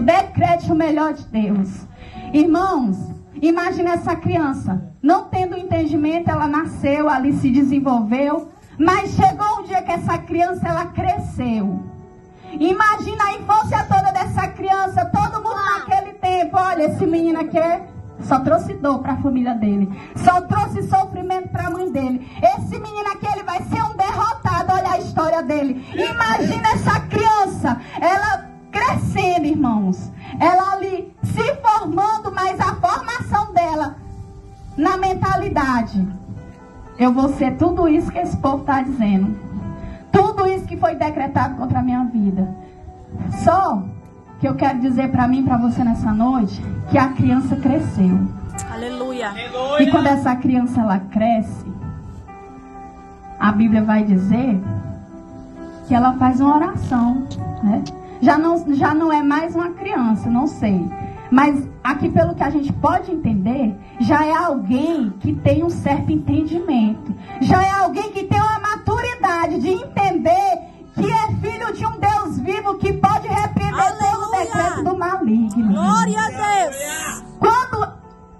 decreto. Decrete o melhor de Deus. Irmãos, imagine essa criança. Não tendo entendimento, ela nasceu, ali se desenvolveu. Mas chegou um dia que essa criança, ela cresceu. Imagina a infância toda dessa criança. Todo mundo naquele tempo. Olha, esse menino aqui só trouxe dor para a família dele. Só trouxe sofrimento para a mãe dele. Esse menino aqui, ele vai ser um derrotado. Olha a história dele. Imagina essa criança. Ela crescendo, irmãos. Ela ali se formando, mas a formação dela na mentalidade. Eu vou ser tudo isso que esse povo está dizendo. Tudo isso que foi decretado contra a minha vida. Só que eu quero dizer para mim e para você nessa noite que a criança cresceu. Aleluia. E quando essa criança ela cresce, a Bíblia vai dizer que ela faz uma oração, né? Já não é mais uma criança, não sei. Mas aqui, pelo que a gente pode entender, já é alguém que tem um certo entendimento. Já é alguém que tem uma maturidade de entender que é filho de um Deus vivo que pode repreender todo o decreto do maligno. Glória a Deus. Quando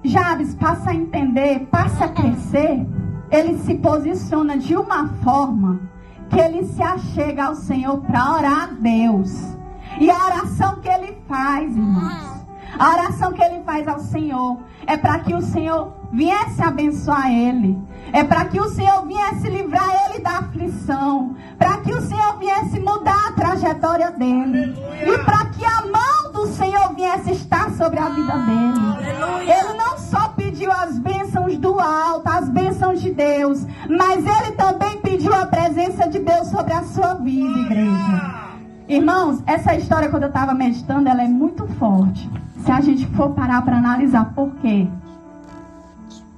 Jabes passa a entender, passa a crescer, ele se posiciona de uma forma que ele se achega ao Senhor para orar a Deus. E a oração que ele faz, irmãos, a oração que ele faz ao Senhor é para que o Senhor viesse abençoar ele. É para que o Senhor viesse livrar ele da aflição. Para que o Senhor viesse mudar a trajetória dele. E para que a mão do Senhor viesse estar sobre a vida dele. Ele não só pediu as bênçãos do alto, as bênçãos de Deus, mas ele também pediu a presença de Deus sobre a sua vida, igreja. Irmãos, essa história, quando eu estava meditando, ela é muito forte. Se a gente for parar para analisar por quê.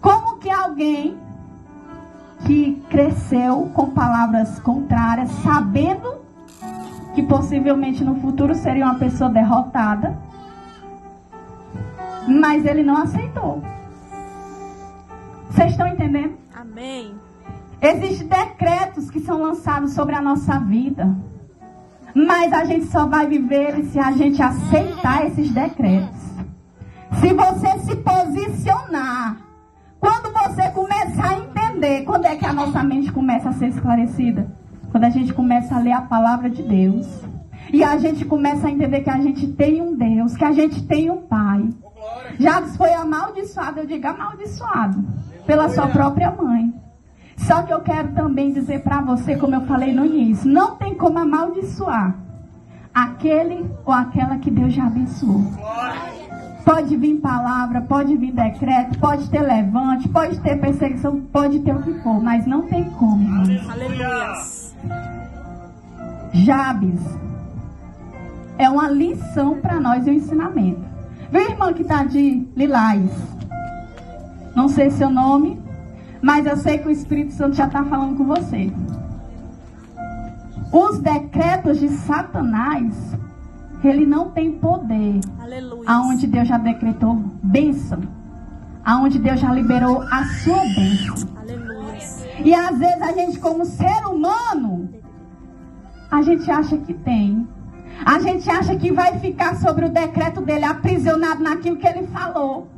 Como que alguém que cresceu com palavras contrárias, sabendo que possivelmente no futuro seria uma pessoa derrotada, mas ele não aceitou. Vocês estão entendendo? Amém. Existem decretos que são lançados sobre a nossa vida. Mas a gente só vai viver se a gente aceitar esses decretos. Se você se posicionar. Quando você começar a entender. Quando é que a nossa mente começa a ser esclarecida? Quando a gente começa a ler a palavra de Deus. E a gente começa a entender que a gente tem um Deus. Que a gente tem um Pai. Jabes foi amaldiçoado. Eu digo amaldiçoado. Pela sua própria mãe. Só que eu quero também dizer para você, como eu falei no início, não tem como amaldiçoar aquele ou aquela que Deus já abençoou. Pode vir palavra, pode vir decreto, pode ter levante, pode ter perseguição, pode ter o que for, mas não tem como, irmãos. Aleluia. Jabes é uma lição para nós e um ensinamento. Viu, irmã que está de lilás? Não sei seu nome. Mas eu sei que o Espírito Santo já está falando com você. Os decretos de Satanás, ele não tem poder. Aleluia. Aonde Deus já decretou bênção. Aonde Deus já liberou a sua bênção. Aleluia. E às vezes a gente, como ser humano, a gente acha que tem. A gente acha que vai ficar sobre o decreto dele, aprisionado naquilo que ele falou.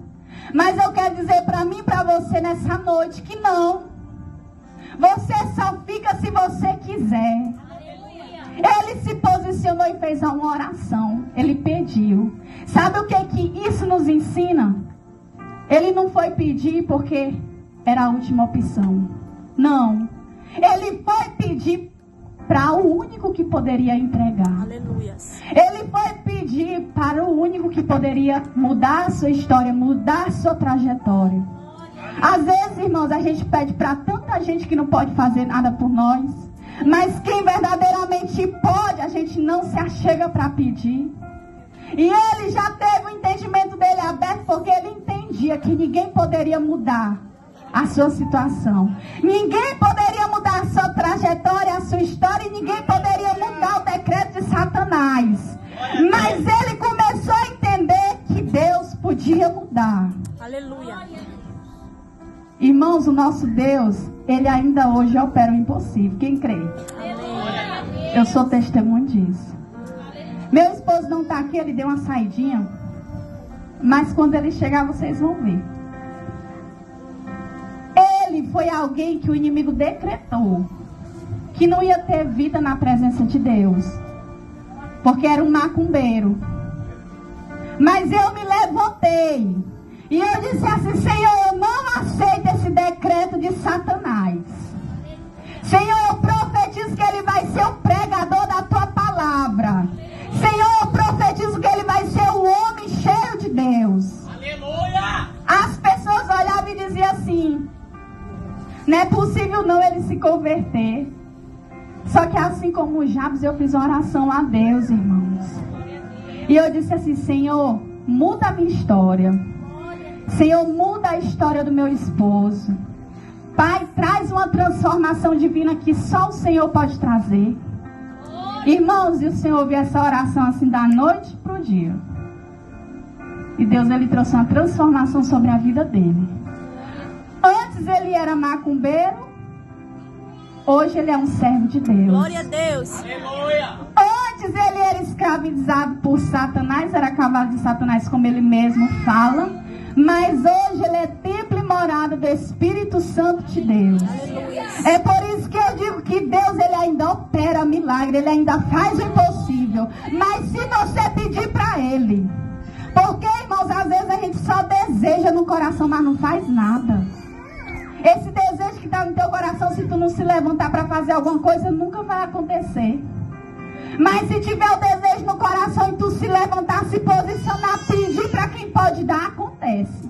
Mas eu quero dizer para mim e para você nessa noite que não. Você só fica se você quiser. Ele se posicionou e fez uma oração. Ele pediu. Sabe o que isso nos ensina? Ele não foi pedir porque era a última opção. Não. Ele foi pedir para o único que poderia entregar. Aleluia. Ele foi pedir para o único que poderia mudar a sua história, mudar a sua trajetória. Às vezes, irmãos, a gente pede para tanta gente que não pode fazer nada por nós. Mas quem verdadeiramente pode, a gente não se achega para pedir. E ele já teve o entendimento dele aberto, porque ele entendia que ninguém poderia mudar a sua situação. Ninguém poderia mudar a sua trajetória, a sua história, e ninguém poderia mudar o decreto de Satanás. Mas ele começou a entender que Deus podia mudar. Aleluia. Irmãos, o nosso Deus, ele ainda hoje opera o impossível. Quem crê? Eu sou testemunho disso. Meu esposo não está aqui, ele deu uma saidinha. Mas quando ele chegar, vocês vão ver. Ele foi alguém que o inimigo decretou que não ia ter vida na presença de Deus, porque era um macumbeiro. Mas eu me levantei e eu disse assim: Senhor, eu não aceito esse decreto de Satanás. Senhor, eu profetizo que ele vai ser o pregador da tua palavra. Senhor, eu profetizo que ele vai ser o homem cheio de Deus. Aleluia! As pessoas olhavam e diziam assim: não é possível não ele se converter. Só que assim como o Jabes, eu fiz uma oração a Deus, irmãos. E eu disse assim: Senhor, muda a minha história. Senhor, muda a história do meu esposo. Pai, traz uma transformação divina que só o Senhor pode trazer. Irmãos, e o Senhor ouviu essa oração assim da noite para o dia. E Deus, ele trouxe uma transformação sobre a vida dele. Antes ele era macumbeiro, hoje ele é um servo de Deus. Glória a Deus. Aleluia. Antes ele era escravizado por Satanás, era cavalo de Satanás, como ele mesmo fala. Mas hoje ele é templo e morada do Espírito Santo de Deus. Aleluia. É por isso que eu digo que Deus, ele ainda opera milagre, ele ainda faz o impossível. Mas se você pedir para ele, porque, irmãos, às vezes a gente só deseja no coração, mas não faz nada. Esse desejo que está no teu coração, se tu não se levantar para fazer alguma coisa, nunca vai acontecer. Mas se tiver o desejo no coração e tu se levantar, se posicionar, pedir para quem pode dar, acontece.